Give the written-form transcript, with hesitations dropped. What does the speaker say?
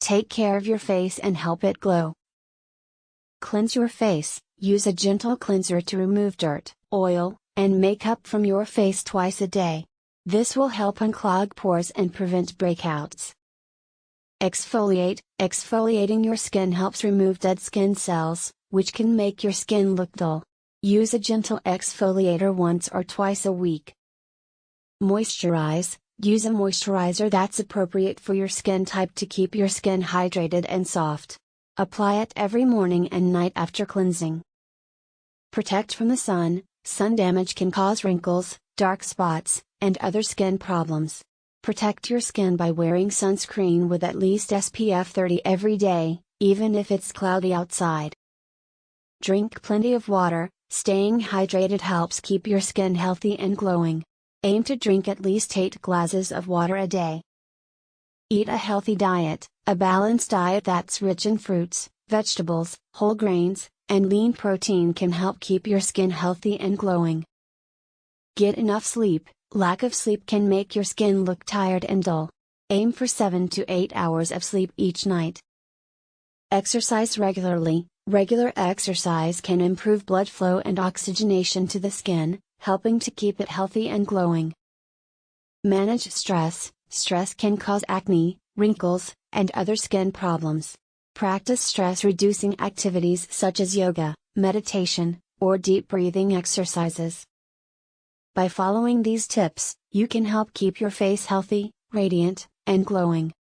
take care of your face and help it glow. Cleanse your face. Use a gentle cleanser to remove dirt, oil, and makeup from your face twice a day. This will help unclog pores and prevent breakouts. Exfoliate. Exfoliating your skin helps remove dead skin cells, which can make your skin look dull. Use a gentle exfoliator once or twice a week. Moisturize. Use a moisturizer that's appropriate for your skin type to keep your skin hydrated and soft. Apply it every morning and night after cleansing. Protect from the sun. Sun damage can cause wrinkles, dark spots, and other skin problems. Protect your skin by wearing sunscreen with at least SPF 30 every day, even if it's cloudy outside. Drink plenty of water. Staying hydrated helps keep your skin healthy and glowing. Aim to drink at least 8 glasses of water a day. Eat a healthy diet. A balanced diet that's rich in fruits, vegetables, whole grains, and lean protein can help keep your skin healthy and glowing. Get enough sleep. Lack of sleep can make your skin look tired and dull. Aim for 7 to 8 hours of sleep each night. Exercise regularly. Regular exercise can improve blood flow and oxygenation to the skin, helping to keep it healthy and glowing. Manage stress. Stress can cause acne, wrinkles, and other skin problems. Practice stress-reducing activities such as yoga, meditation, or deep breathing exercises. By following these tips, you can help keep your face healthy, radiant, and glowing.